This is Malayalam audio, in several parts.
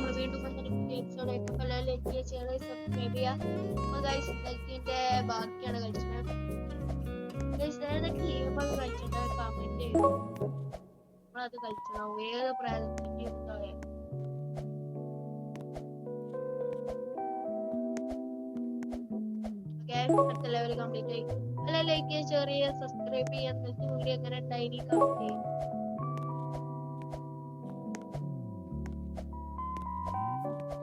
നമ്മൾ വീണ്ടും ലൈക്ക് ചെയ്യുക, സബ്സ്ക്രൈബ് ചെയ്യുക. അപ്പോൾ ഗൈസ് ഇന്നത്തെ ബാക്കിയാണ് കളിച്ചത്. ഗൈസ് ഏതൊക്കെ ഗെയിമൊക്കെ കളിച്ചിട്ടുണ്ടെങ്കിൽ കമന്റ് ചെയ്യും. നമ്മളത് കളിച്ചോ ഏത് പ്രായത്തിന്റെ അടുത്ത ലെവൽ കംപ്ലീറ്റ് ആയി. അല്ല ലൈക്ക് ചെയ്യുക, ഷെയർ ചെയ്യുക, സബ്സ്ക്രൈബ് ചെയ്യുക. എന്നിട്ട് വീഡിയോ എങ്ങനെ ഉണ്ടായി കമന്റ് ചെയ്യും.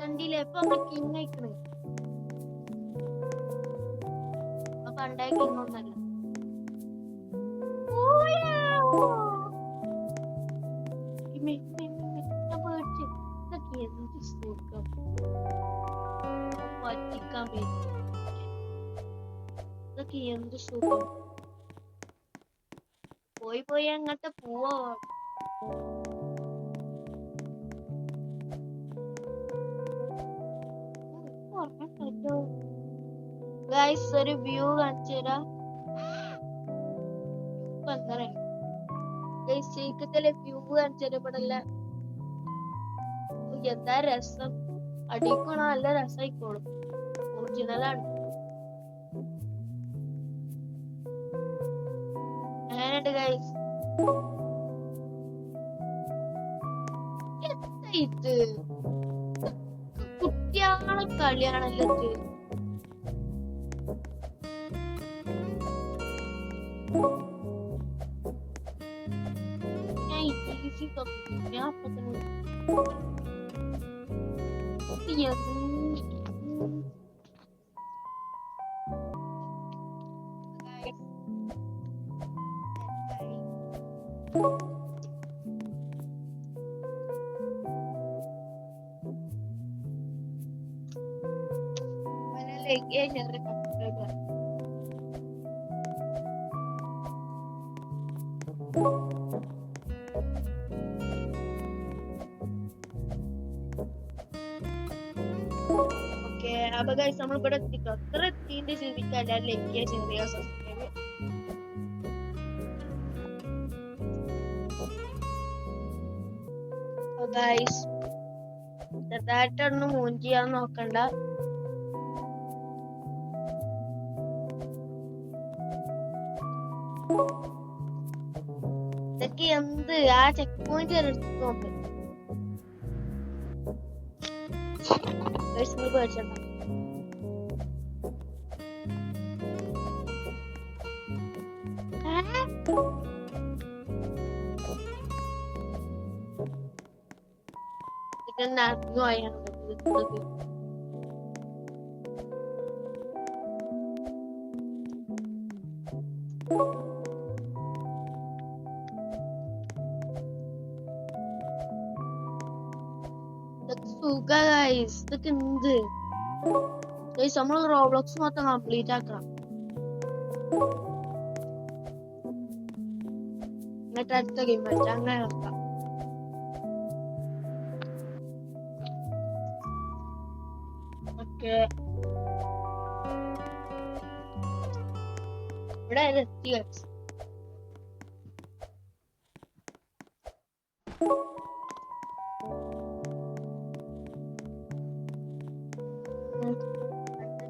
കണ്ടില്ലേ ഇപ്പൊ നമ്മൾ കിങ് അയക്കണേ. പണ്ടായ കിങ് ഒന്നല്ല. പറ്റിക്കാൻ പറ്റും. ഇതൊക്കെ എന്ത് സുഖം. പോയി പോയി അങ്ങോട്ട് പോവോ. ഗൈസ് ഒരു വ്യൂ കാണിച്ചു തരാം. ശരിക്കത്തിലെ വ്യൂ കാണിച്ചു തരപ്പെടല്ല. എന്താ രസം. അടിക്കണോ നല്ല രസമായിക്കോളും. ഒറിജിനലാണ്. അങ്ങനെയുണ്ട് ഗൈസ്. എന്താ ഇത് കുട്ടിയാളെ കളിയാണല്ലോ ഇത്. ഞാൻ അപ്പൊ ഗൈസ് നമ്മൾ ഇവിടെ എത്തിക്കോ. അത്ര എത്തിന്റെ ജീവിക്കല്ല ലൈക്ക് ചെറിയ സബ്സ്ക്രൈബ്. ഗൈസ് ചെറുതായിട്ടൊന്നും മൂവ് ചെയ്യാൻ നോക്കണ്ട. ഇതൊക്കെ എന്ത് ആ ചെക്ക് പോയിന്റ് എടുത്ത് നോക്ക്. പേടിച്ചണ്ട. നടന്നു പോയാണ് സുഖ. ഇതൊക്കെ എന്ത് നമ്മൾ റോബ്ലോക്സ് മൊത്തം കംപ്ലീറ്റ് ആക്കണം. എന്നിട്ട് അടുത്ത ഗെയിം കളിച്ചാൽ അങ്ങനെ നടക്കാം. ഇവിടെ എത്തി കളിച്ചു.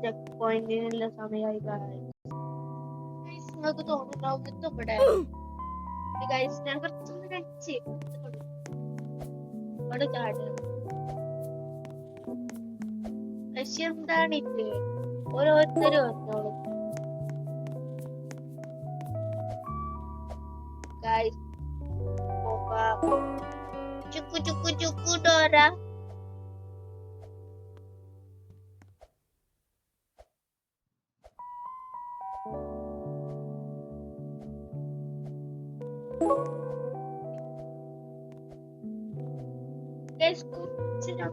ചെക്ക് പോയിന്റിനുള്ള സമയമായി. നിങ്ങൾക്ക് തോന്നുന്നുണ്ടാവും ഇവിടെ ഞാൻ കുറച്ചൊന്ന് കഴിച്ച് അവിടെ ചാടുക. പക്ഷെ എന്താണിത് ഓരോരുത്തരും വന്നോളും. ചുക്കു ചുക്കു ചുക്കു ഡോറ.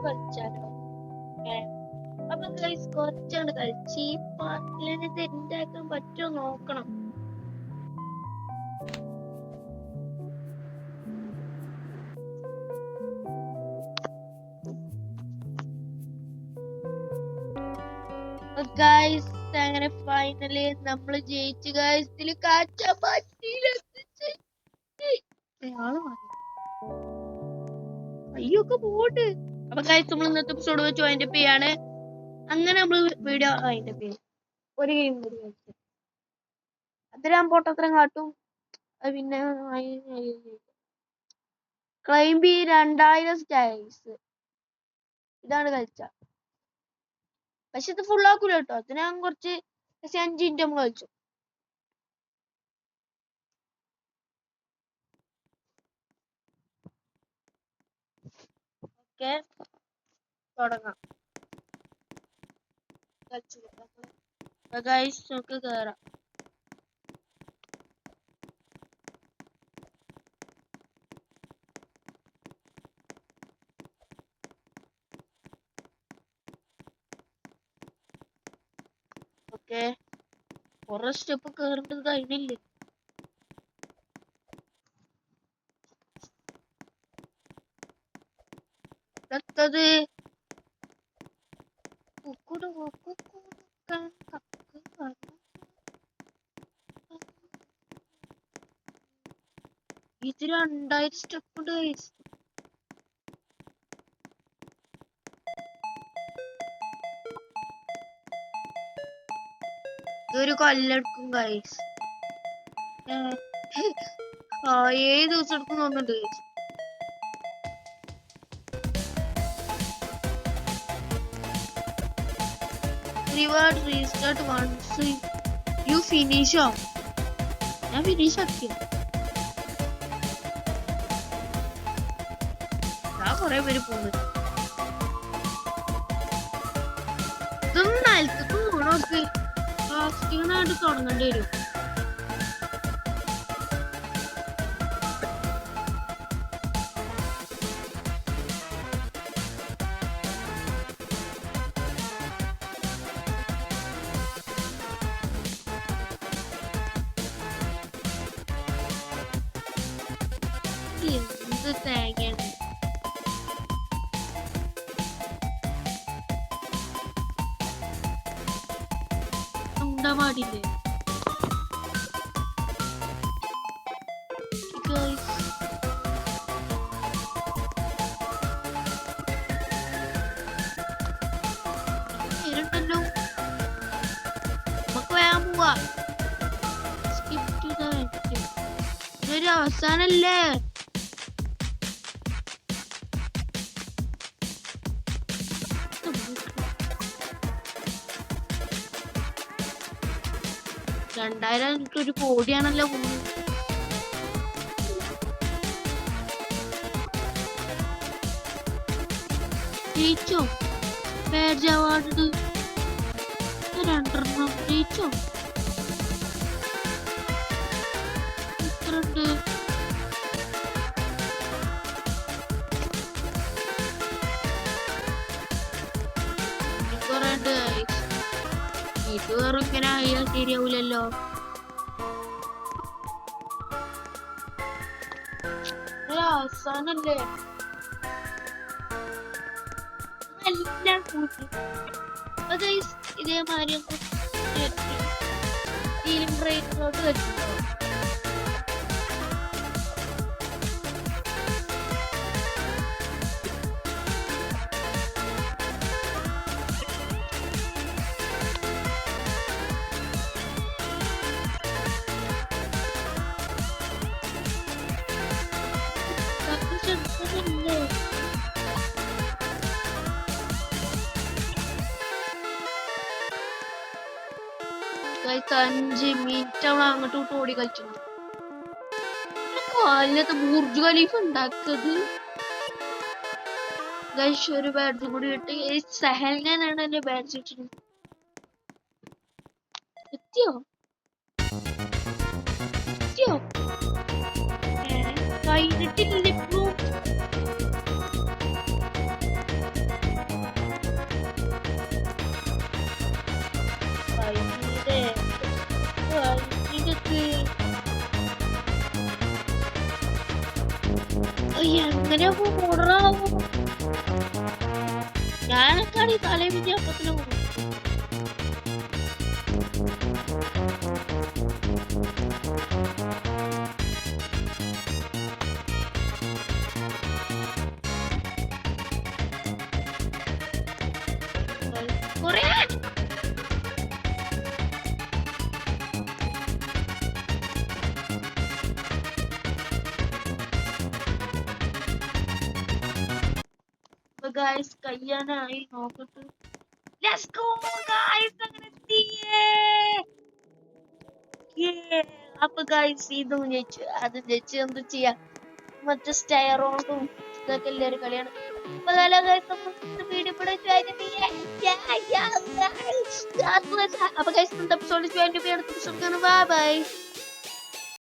കളിച്ചാലോ. അപ്പൊ കുറച്ചാണ് കളിച്ച് ഈ പാട്ടിലിനെ തെറ്റാക്കാൻ പറ്റുമോ നോക്കണം. ഗൈസ് അങ്ങനെ ഫൈനലി നമ്മള് ജയിച്ചു ഗൈസ്. ഇതിൽ കാച്ചാൻ പറ്റിയില്ല. അയ്യൊക്കെ പോട്ട്. അപ്പൊ ഗൈസ് നമ്മൾ ഇന്നത്തെ എപ്പിസോഡ് വെച്ച് അതിന്റെ പേയാണ്. അങ്ങനെ നമ്മൾ വീഡിയോ അതിന്റെ പേര് ഒരു ഗെയിം കൂടി കളിച്ചു. അതിരാൻ പൊട്ടത്തരം കാട്ടും. പിന്നെ ക്ലൈംബി 2000 സ്റ്റൈൽസ് ഇതാണ് കളിച്ച. പക്ഷെ ഇത് ഫുൾ ആക്കൂല കേട്ടോ. അത് ഞാൻ കുറച്ച് 5 മിനിറ്റ് നമ്മൾ കളിച്ചു. ഓക്കെ തുടങ്ങാം. ഗൈസ് നമുക്ക് കേറാം. ഓക്കെ കുറെ സ്റ്റെപ്പ് കേറേണ്ടത് കഴിഞ്ഞില്ലേ? അടുത്തത് ഇത് 2000 സ്റ്റെപ്പ് ഉണ്ട് ഗൈസ്. ഇതൊരു കൊല്ലെടുക്കും ഗൈസ്. 7 ദിവസം എടുക്കും തോന്നുന്നുണ്ട് guys. Reward restart once you finish off. ഞാൻ ഫിനിഷ് ആക്കി. കൊറേ പേര് പോകുന്നത് ഇതൊന്നും നിലത്തേക്ക് പോണോക്ക് പ്ലാസ്റ്റിക്കിനായിട്ട് തുടങ്ങേണ്ടി വരും. എന്ത് തേങ്ങയാണ് പാടില്ലേ? ഇരുണ്ടല്ലോ, നമുക്ക് വേഗം പോവാ. ഇതൊരു അവസാനല്ലേ? $2000 ഒരു കോടിയാണല്ലോ പോകുന്നത്. ജയിച്ചോ? ബാഡ്ജ് അവാർഡ് 2 ജയിച്ചോ? എത്രണ്ട്? ഇത് വേറെ ഇങ്ങനെ ആയാൽ ശരിയാവൂലല്ലോ. അവസാനല്ലേ എല്ലാം കൂട്ടി ഇതേമാതിരി ബ്രേക്കിലോട്ട് വെച്ചിട്ടുണ്ടോ? ഗൈസ് 5 മിനിറ്റ് അവൾ അങ്ങോട്ട് വിട്ട് ഓടി കളിച്ചു. കാലിനകത്ത് ബുർജ് ഖലീഫ ഉണ്ടാക്കിയത്. ഗൈസ് ഒരു ബാഡ്ജ് കൂടി കിട്ടി. സഹലിനാണ് എന്റെ ബാഡ്ജ് കിട്ടുന്നത്. എത്തിയോ എത്തിയോ? കഴിഞ്ഞിട്ടില്ല ഇപ്പോഴും. എങ്ങനെ ഓടറാവോ? ഞാനൊക്കെയാണ് ഈ തലേ വിദ്യാഭ്യാസത്തിന് പോകും. ഗായ്സ് കയ്യാനായി നോക്കട്ടെ. ലെറ്റ്സ് ഗോ ഗായ്സ്, അങ്ങനെ എത്തിയേ. അപ്പൊ ഗായ്സ് ഇതും ജയിച്ചു അതും ജയിച്ചു. എന്ത് ചെയ്യാ, മറ്റേ സ്റ്റയറോണ്ടും ഇതൊക്കെ ഉള്ള ഒരു കളിയാണ്. അപ്പൊ വീഡിയോ അപ്പൊ ഗൈസ് എപ്പിസോഡ് ബൈ ബൈ.